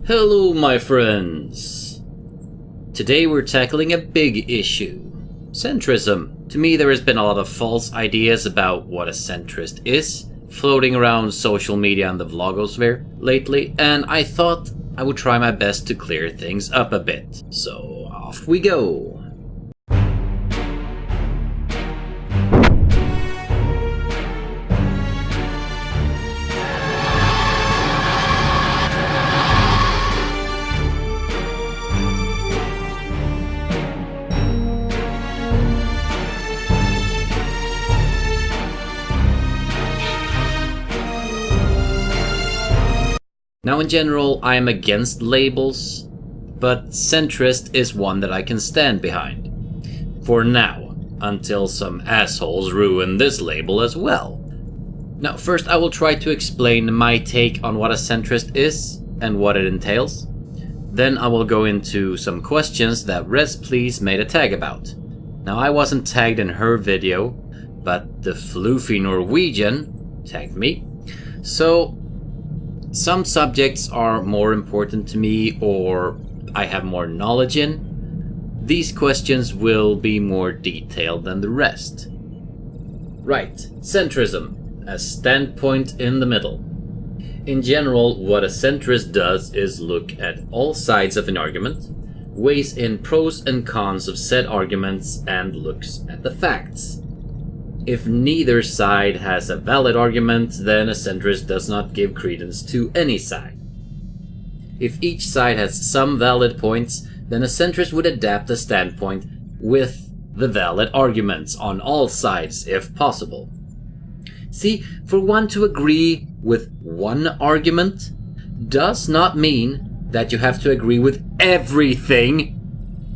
Hello my friends! Today we're tackling a big issue. Centrism. To me there has been a lot of false ideas about what a centrist is floating around social media and the vlogosphere lately, and I thought I would try my best to clear things up a bit. So off we go! Now in general, I am against labels, but centrist is one that I can stand behind. For now, until some assholes ruin this label as well. Now first I will try to explain my take on what a centrist is and what it entails. Then I will go into some questions that Res Please made a tag about. Now I wasn't tagged in her video, but the floofy Norwegian tagged me. So some subjects are more important to me or I have more knowledge in. These questions will be more detailed than the rest. Right, centrism, a standpoint in the middle. In general, what a centrist does is look at all sides of an argument, weighs in pros and cons of said arguments, and looks at the facts. If neither side has a valid argument, then a centrist does not give credence to any side. If each side has some valid points, then a centrist would adapt a standpoint with the valid arguments on all sides if possible. See, for one to agree with one argument does not mean that you have to agree with everything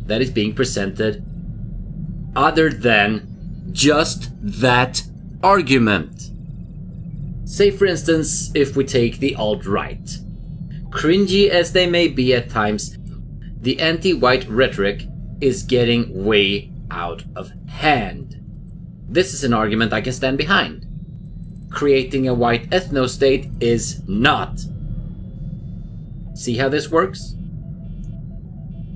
that is being presented other than just that argument. Say for instance, if we take the alt-right. Cringy as they may be at times, the anti-white rhetoric is getting way out of hand. This is an argument I can stand behind. Creating a white ethno-state is not. See how this works?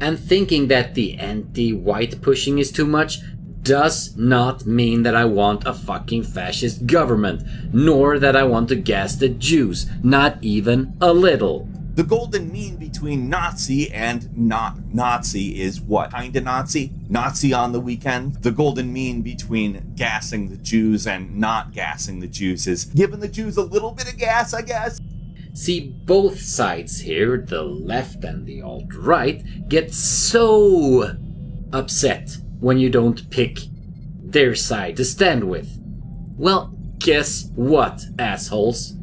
And thinking that the anti-white pushing is too much does not mean that I want a fucking fascist government, nor that I want to gas the Jews, not even a little. The golden mean between Nazi and not Nazi is what? Kinda Nazi? Nazi on the weekend? The golden mean between gassing the Jews and not gassing the Jews is giving the Jews a little bit of gas, I guess. See, both sides here, the left and the alt-right, get so upset when you don't pick their side to stand with. Well, guess what, assholes?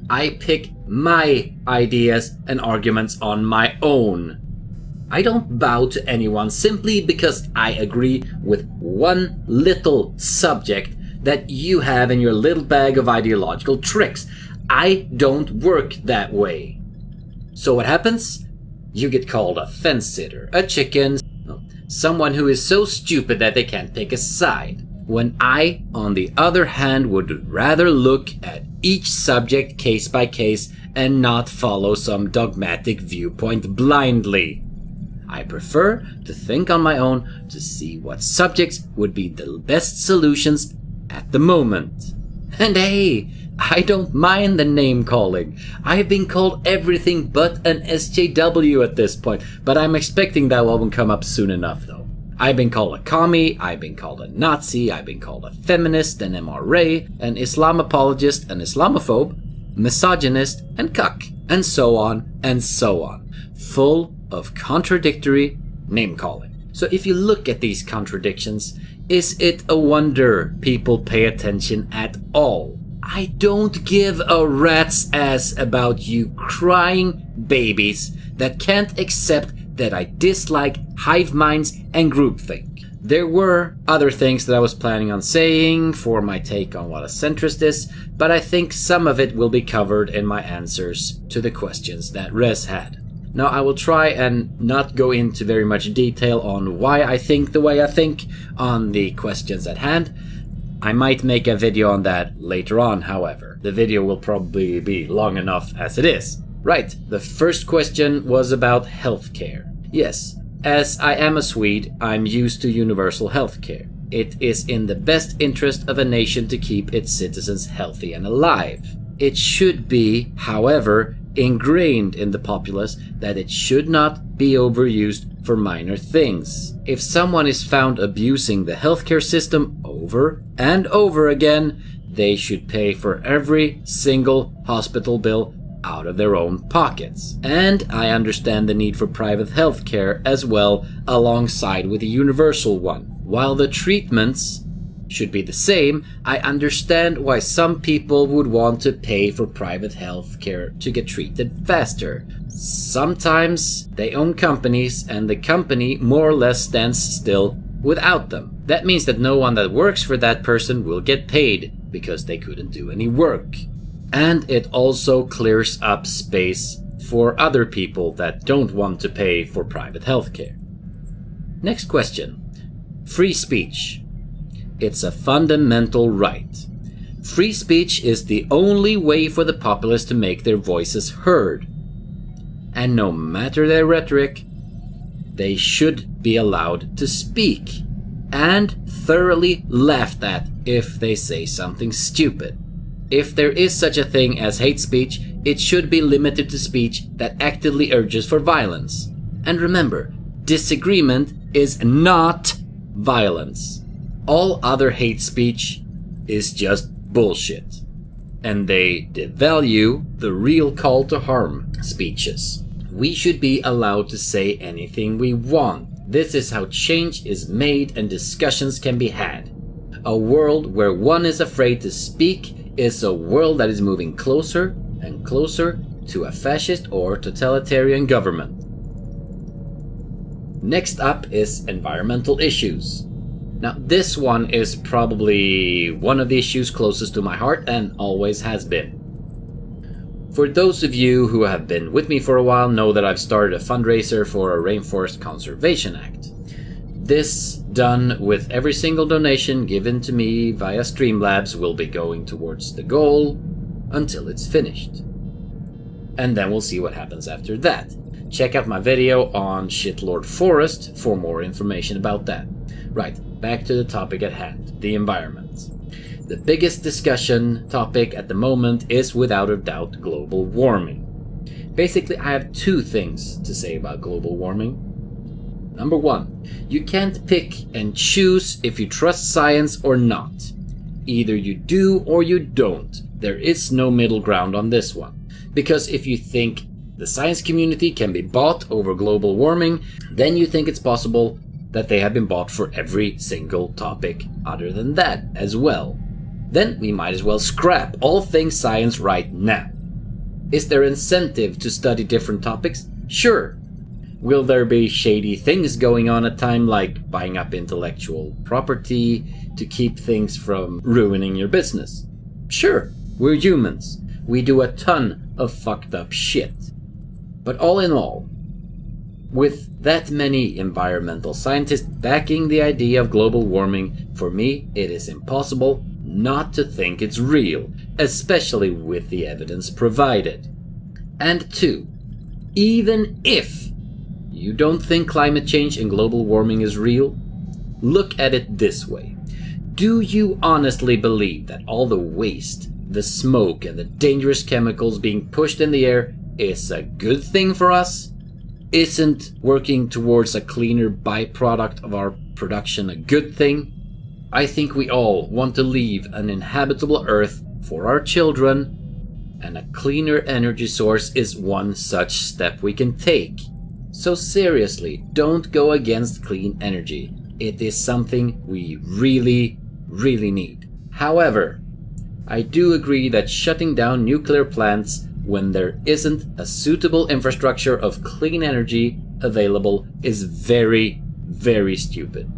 I pick my ideas and arguments on my own. I don't bow to anyone simply because I agree with one little subject that you have in your little bag of ideological tricks. I don't work that way. So what happens? You get called a fence-sitter, a chicken, someone who is so stupid that they can't pick a side. When I, on the other hand, would rather look at each subject case by case and not follow some dogmatic viewpoint blindly. I prefer to think on my own to see what subjects would be the best solutions at the moment. And hey, I don't mind the name calling. I have been called everything but an SJW at this point, but I'm expecting that won't come up soon enough though. I've been called a commie, I've been called a Nazi, I've been called a feminist, an MRA, an Islam apologist, an Islamophobe, misogynist, and cuck, and so on and so on. Full of contradictory name calling. So if you look at these contradictions, is it a wonder people pay attention at all? I don't give a rat's ass about you crying babies that can't accept that I dislike hive minds and groupthink. There were other things that I was planning on saying for my take on what a centrist is, but I think some of it will be covered in my answers to the questions that Res had. Now I will try and not go into very much detail on why I think the way I think on the questions at hand. I might make a video on that later on, however. The video will probably be long enough as it is. Right, the first question was about healthcare. Yes, as I am a Swede, I'm used to universal healthcare. It is in the best interest of a nation to keep its citizens healthy and alive. It should be, however, ingrained in the populace that it should not be overused for minor things. If someone is found abusing the healthcare system over and over again, they should pay for every single hospital bill out of their own pockets. And I understand the need for private healthcare as well, alongside with a universal one. While the treatments should be the same, I understand why some people would want to pay for private healthcare to get treated faster. Sometimes they own companies and the company more or less stands still without them. That means that no one that works for that person will get paid because they couldn't do any work. And it also clears up space for other people that don't want to pay for private healthcare. Next question. Free speech. It's a fundamental right. Free speech is the only way for the populace to make their voices heard. And no matter their rhetoric, they should be allowed to speak and thoroughly laughed at if they say something stupid. If there is such a thing as hate speech, it should be limited to speech that actively urges for violence. And remember, disagreement is not violence. All other hate speech is just bullshit. And they devalue the real call to harm speeches. We should be allowed to say anything we want. This is how change is made and discussions can be had. A world where one is afraid to speak is a world that is moving closer and closer to a fascist or totalitarian government. Next up is environmental issues. Now, this one is probably one of the issues closest to my heart and always has been. For those of you who have been with me for a while know that I've started a fundraiser for a Rainforest Conservation Act. This, done with every single donation given to me via Streamlabs, will be going towards the goal until it's finished. And then we'll see what happens after that. Check out my video on Shitlord Forest for more information about that. Right, back to the topic at hand, the environment. The biggest discussion topic at the moment is without a doubt global warming. Basically, I have two things to say about global warming. Number one, you can't pick and choose if you trust science or not. Either you do or you don't. There is no middle ground on this one. Because if you think the science community can be bought over global warming, then you think it's possible that they have been bought for every single topic other than that as well. Then we might as well scrap all things science right now. Is there incentive to study different topics? Sure. Will there be shady things going on at time, like buying up intellectual property to keep things from ruining your business? Sure, we're humans. We do a ton of fucked up shit. But all in all, with that many environmental scientists backing the idea of global warming, for me it is impossible not to think it's real, especially with the evidence provided. And two, even if you don't think climate change and global warming is real, look at it this way. Do you honestly believe that all the waste, the smoke, and the dangerous chemicals being pushed in the air is a good thing for us? Isn't working towards a cleaner byproduct of our production a good thing? I think we all want to leave an inhabitable Earth for our children, and a cleaner energy source is one such step we can take. So seriously, don't go against clean energy. It is something we really, really need. However, I do agree that shutting down nuclear plants when there isn't a suitable infrastructure of clean energy available is very, very stupid.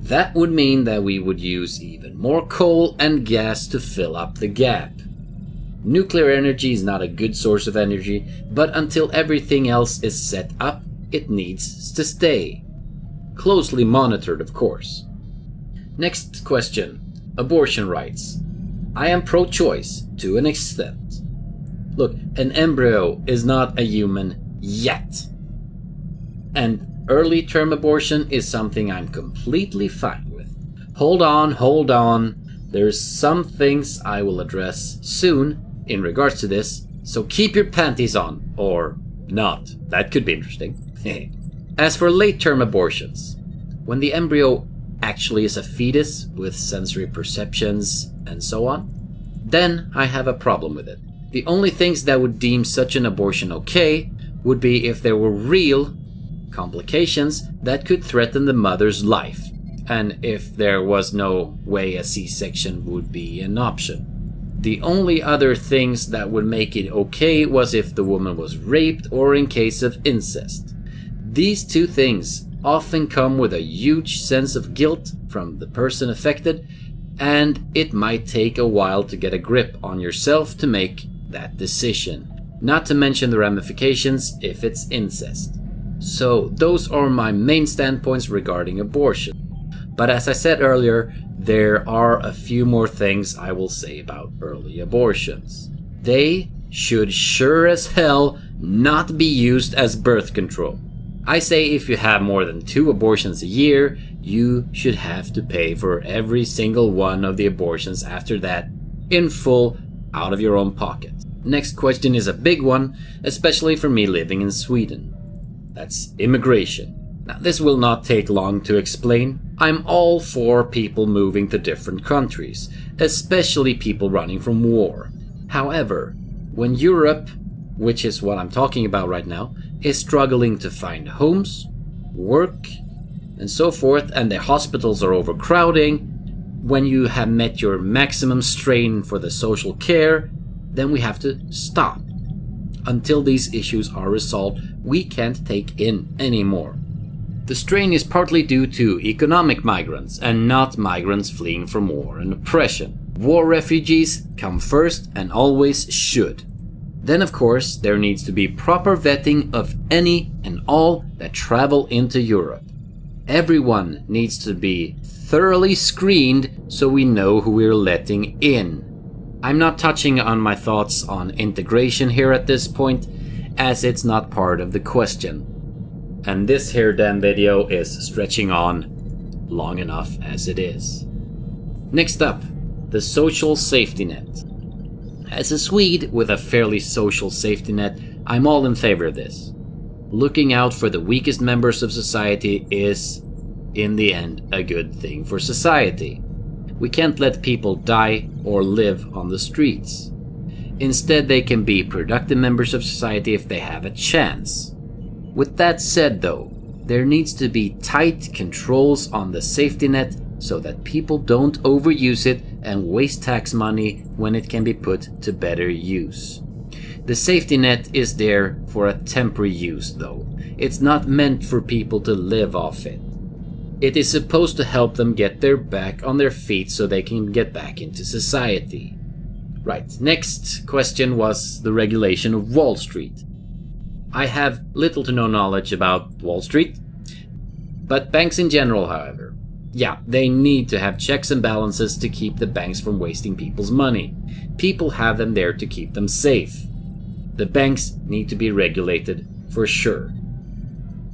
That would mean that we would use even more coal and gas to fill up the gap. Nuclear energy is not a good source of energy, but until everything else is set up, it needs to stay. Closely monitored, of course. Next question. Abortion rights. I am pro-choice to an extent. Look, an embryo is not a human yet. And early term abortion is something I'm completely fine with. Hold on. There's some things I will address soon in regards to this, so keep your panties on. Or not. That could be interesting. As for late term abortions, when the embryo actually is a fetus with sensory perceptions and so on, then I have a problem with it. The only things that would deem such an abortion okay would be if there were real complications that could threaten the mother's life, and if there was no way a C-section would be an option. The only other things that would make it okay was if the woman was raped or in case of incest. These two things often come with a huge sense of guilt from the person affected, and it might take a while to get a grip on yourself to make that decision, not to mention the ramifications if it's incest. So those are my main standpoints regarding abortion. But as I said earlier, there are a few more things I will say about early abortions. They should sure as hell not be used as birth control. I say if you have more than 2 abortions a year, you should have to pay for every single one of the abortions after that, in full, out of your own pocket. Next question is a big one, especially for me living in Sweden. That's immigration. Now, this will not take long to explain. I'm all for people moving to different countries, especially people running from war. However, when Europe, which is what I'm talking about right now, is struggling to find homes, work, and so forth, and the hospitals are overcrowding, when you have met your maximum strain for the social care, then we have to stop. Until these issues are resolved, we can't take in anymore. The strain is partly due to economic migrants and not migrants fleeing from war and oppression. War refugees come first and always should. Then of course there needs to be proper vetting of any and all that travel into Europe. Everyone needs to be thoroughly screened so we know who we're letting in. I'm not touching on my thoughts on integration here at this point, as it's not part of the question. And this here damn video is stretching on long enough as it is. Next up, the social safety net. As a Swede with a fairly social safety net, I'm all in favor of this. Looking out for the weakest members of society is, in the end, a good thing for society. We can't let people die or live on the streets. Instead, they can be productive members of society if they have a chance. With that said though, there needs to be tight controls on the safety net so that people don't overuse it and waste tax money when it can be put to better use. The safety net is there for a temporary use though. It's not meant for people to live off it. It is supposed to help them get their back on their feet so they can get back into society. Right, next question was the regulation of Wallstreet. I have little to no knowledge about Wallstreet, but banks in general, however. Yeah, they need to have checks and balances to keep the banks from wasting people's money. People have them there to keep them safe. The banks need to be regulated for sure.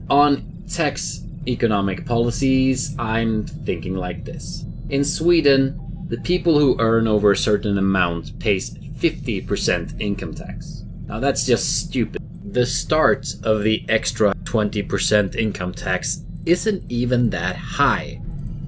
On tax economic policies, I'm thinking like this. In Sweden, the people who earn over a certain amount pays 50% income tax. Now that's just stupid. The start of the extra 20% income tax isn't even that high.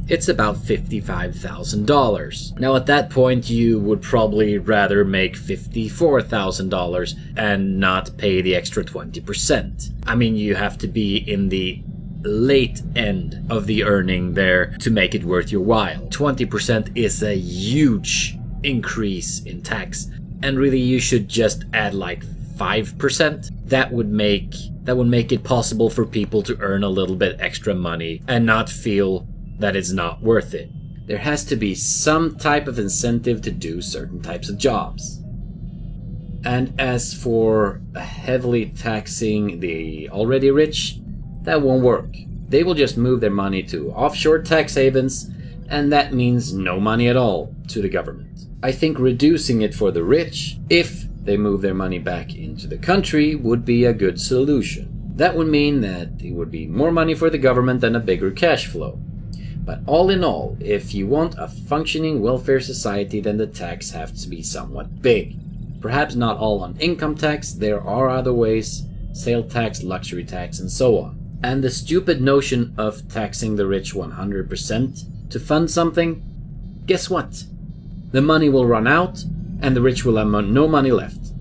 It's about $55,000. Now at that point you would probably rather make $54,000 and not pay the extra 20%. I mean, you have to be in the late end of the earning there to make it worth your while. 20% is a huge increase in tax, and really you should just add like 5%. That would make it possible for people to earn a little bit extra money and not feel that it's not worth it. There has to be some type of incentive to do certain types of jobs. And as for heavily taxing the already rich, that won't work. They will just move their money to offshore tax havens, and that means no money at all to the government. I think reducing it for the rich, if they move their money back into the country would be a good solution. That would mean that it would be more money for the government and a bigger cash flow. But all in all, if you want a functioning welfare society, then the tax has to be somewhat big. Perhaps not all on income tax, there are other ways, sale tax, luxury tax, and so on. And the stupid notion of taxing the rich 100% to fund something, guess what? The money will run out, and the rich will have no money left.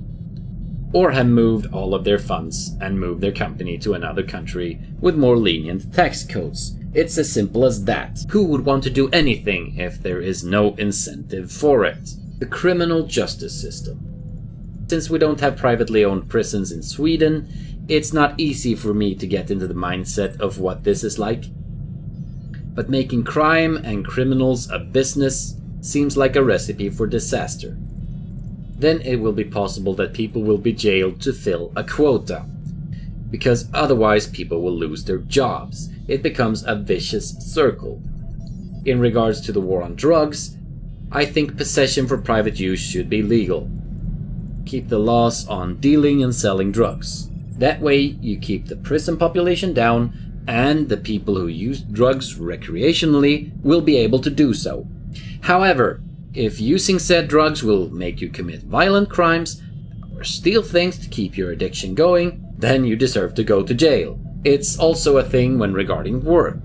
Or have moved all of their funds and moved their company to another country with more lenient tax codes. It's as simple as that. Who would want to do anything if there is no incentive for it? The criminal justice system. Since we don't have privately owned prisons in Sweden, it's not easy for me to get into the mindset of what this is like. But making crime and criminals a business seems like a recipe for disaster. Then it will be possible that people will be jailed to fill a quota, because otherwise people will lose their jobs. It becomes a vicious circle. In regards to the war on drugs, I think possession for private use should be legal. Keep the laws on dealing and selling drugs. That way you keep the prison population down, and the people who use drugs recreationally will be able to do so. However, if using said drugs will make you commit violent crimes or steal things to keep your addiction going, then you deserve to go to jail. It's also a thing when regarding work.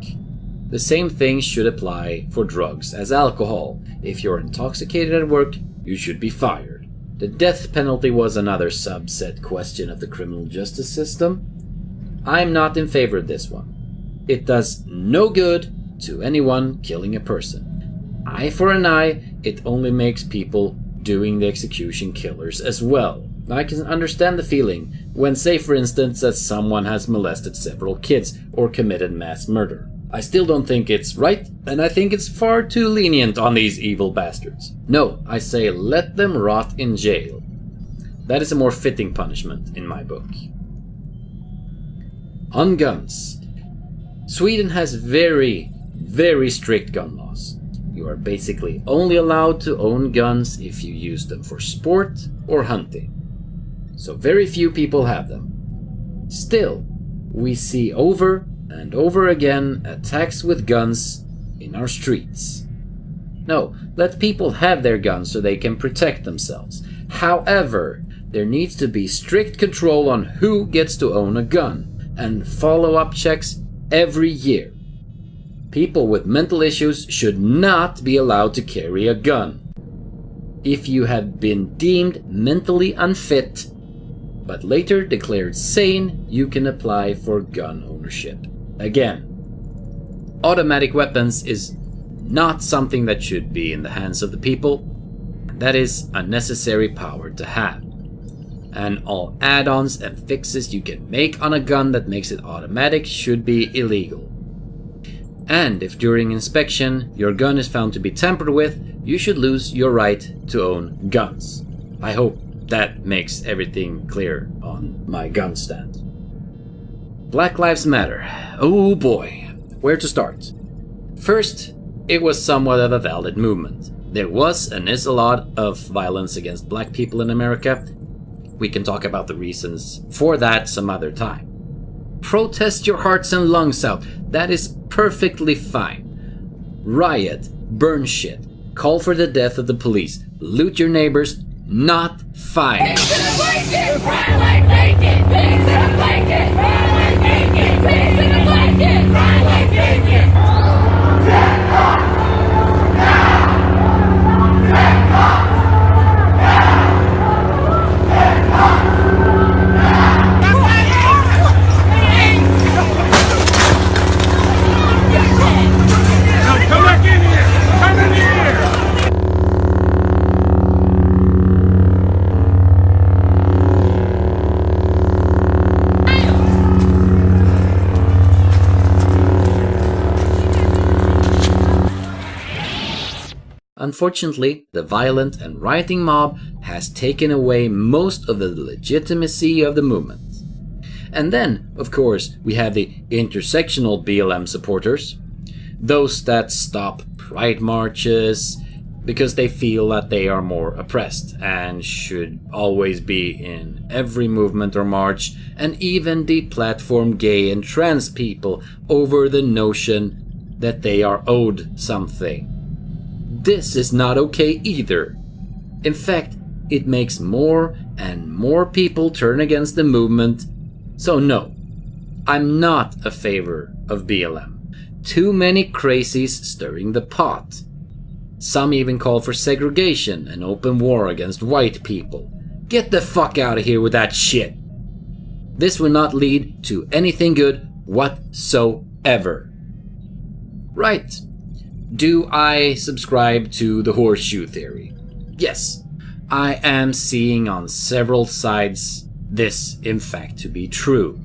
The same thing should apply for drugs as alcohol. If you're intoxicated at work, you should be fired. The death penalty was another subset question of the criminal justice system. I'm not in favor of this one. It does no good to anyone killing a person. Eye for an eye, it only makes people doing the execution killers as well. I can understand the feeling when, say for instance, that someone has molested several kids or committed mass murder. I still don't think it's right, and I think it's far too lenient on these evil bastards. No, I say let them rot in jail. That is a more fitting punishment in my book. On guns. Sweden has very, very strict gun laws. You are basically only allowed to own guns if you use them for sport or hunting. So very few people have them. Still, we see over and over again attacks with guns in our streets. No, let people have their guns so they can protect themselves. However, there needs to be strict control on who gets to own a gun and follow-up checks every year. People with mental issues should not be allowed to carry a gun. If you have been deemed mentally unfit, but later declared sane, you can apply for gun ownership. Again, automatic weapons is not something that should be in the hands of the people. That is a necessary power to have. And all add-ons and fixes you can make on a gun that makes it automatic should be illegal. And if during inspection your gun is found to be tampered with, you should lose your right to own guns. I hope that makes everything clear on my gun stand. Black Lives Matter. Oh boy, where to start? First, it was somewhat of a valid movement. There was and is a lot of violence against black people in America. We can talk about the reasons for that some other time. Protest your hearts and lungs out. That is perfectly fine. Riot, burn shit, call for the death of the police, loot your neighbors, not fine. Pigs in a blanket, fry like bacon. Pigs in a blanket, fry like bacon. Pigs in a blanket, fry like bacon. Unfortunately, the violent and rioting mob has taken away most of the legitimacy of the movement. And then, of course, we have the intersectional BLM supporters, those that stop pride marches, because they feel that they are more oppressed and should always be in every movement or march, and even deplatform gay and trans people over the notion that they are owed something. This is not okay either. In fact, it makes more and more people turn against the movement. So no, I'm not a favor of BLM. Too many crazies stirring the pot. Some even call for segregation and open war against white people. Get the fuck out of here with that shit. This will not lead to anything good whatsoever. Right. Do I subscribe to the Horseshoe Theory? Yes. I am seeing on several sides this, in fact, to be true.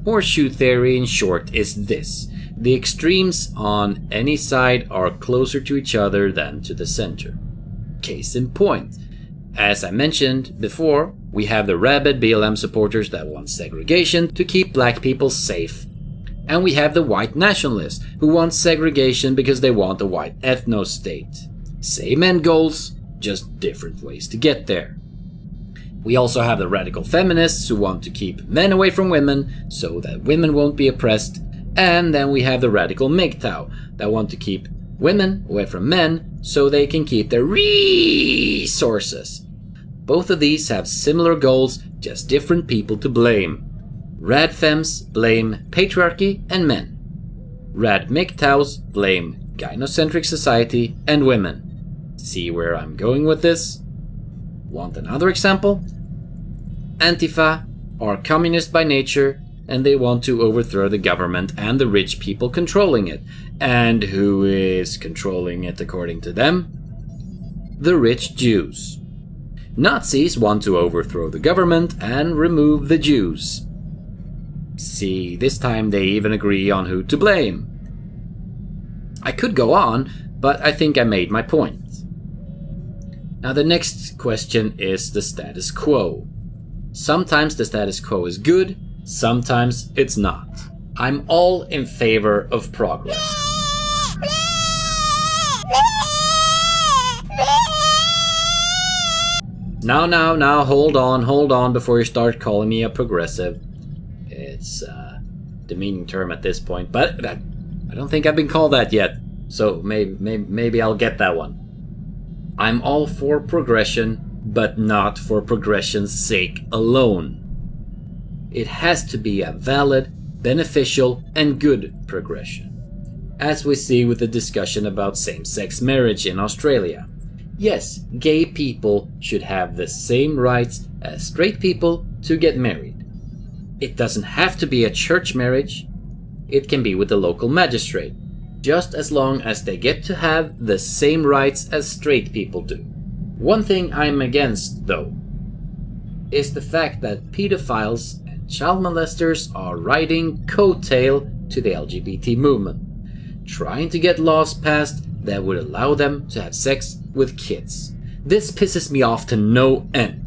Horseshoe Theory, in short, is this. The extremes on any side are closer to each other than to the center. Case in point. As I mentioned before, we have the rabid BLM supporters that want segregation to keep black people safe. And we have the white nationalists who want segregation because they want a white ethno-state. Same end goals, just different ways to get there. We also have the radical feminists who want to keep men away from women so that women won't be oppressed. And then we have the radical MGTOW that want to keep women away from men so they can keep their resources. Both of these have similar goals, just different people to blame. Rad Fems blame patriarchy and men. Rad MGTOWs blame gynocentric society and women. See where I'm going with this? Want another example? Antifa are communist by nature, and they want to overthrow the government and the rich people controlling it. And who is controlling it according to them? The rich Jews. Nazis want to overthrow the government and remove the Jews. See, this time they even agree on who to blame. I could go on, but I think I made my point. Now the next question is the status quo. Sometimes the status quo is good, sometimes it's not. I'm all in favor of progress. Now, hold on before you start calling me a progressive. It's a demeaning term at this point, but I don't think I've been called that yet, so maybe I'll get that one. I'm all for progression, but not for progression's sake alone. It has to be a valid, beneficial, and good progression. As we see with the discussion about same-sex marriage in Australia. Yes, gay people should have the same rights as straight people to get married. It doesn't have to be a church marriage. It can be with the local magistrate, just as long as they get to have the same rights as straight people do. One thing I'm against, though, is the fact that pedophiles and child molesters are riding coattail to the LGBT movement, trying to get laws passed that would allow them to have sex with kids. This pisses me off to no end.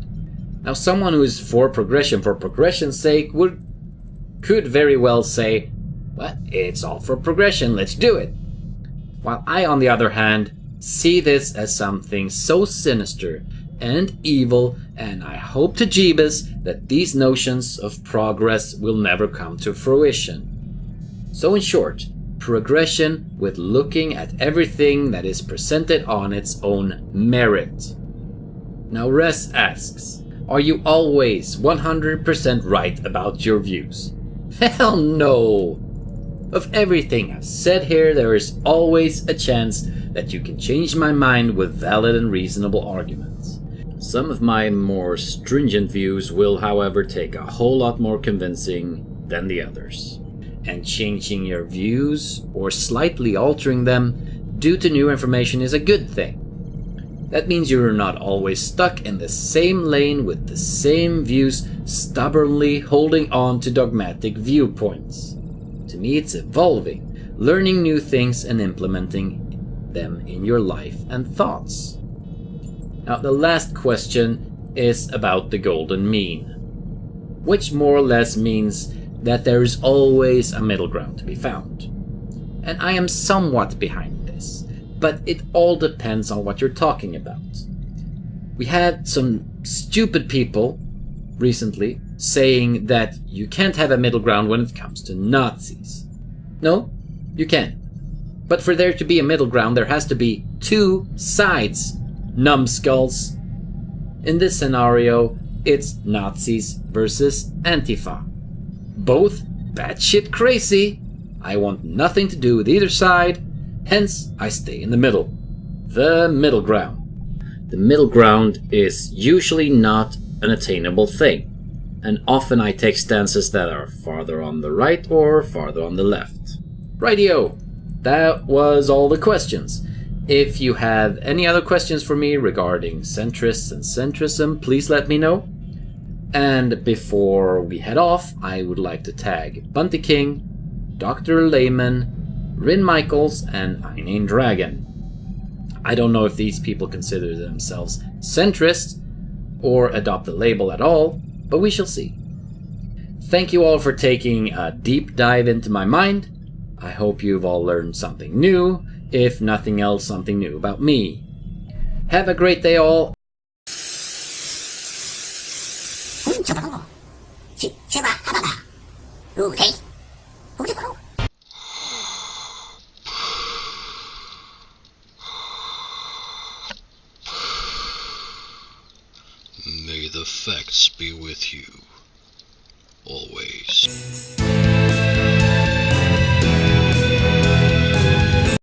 Now, someone who is for progression's sake could very well say, well, it's all for progression, let's do it. While I, on the other hand, see this as something so sinister and evil, and I hope to Jeebus that these notions of progress will never come to fruition. So in short, progression with looking at everything that is presented on its own merit. Now Res asks, are you always 100% right about your views? Hell no! Of everything I've said here, there is always a chance that you can change my mind with valid and reasonable arguments. Some of my more stringent views will, however, take a whole lot more convincing than the others. And changing your views, or slightly altering them, due to new information is a good thing. That means you're not always stuck in the same lane with the same views, stubbornly holding on to dogmatic viewpoints. To me, it's evolving, learning new things and implementing them in your life and thoughts. Now, the last question is about the golden mean, which more or less means that there is always a middle ground to be found. And I am somewhat behind this. but it all depends on what you're talking about. We had some stupid people recently saying that you can't have a middle ground when it comes to Nazis. No, you can. But for there to be a middle ground, there has to be two sides, numbskulls. In this scenario, it's Nazis versus Antifa. Both batshit crazy. I want nothing to do with either side, hence I stay in the middle. The middle ground. The middle ground is usually not an attainable thing, and often I take stances that are farther on the right or farther on the left. Rightio! That was all the questions. If you have any other questions for me regarding centrists and centrism, please let me know. And before we head off, I would like to tag Bunty King, Dr. Layman, Rin Michaelis, and Inane Dragon. I don't know if these people consider themselves centrist or adopt the label at all, but we shall see. Thank you all for taking a deep dive into my mind. I hope you've all learned something new, if nothing else, something new about me. Have a great day all. May the facts be with you, always.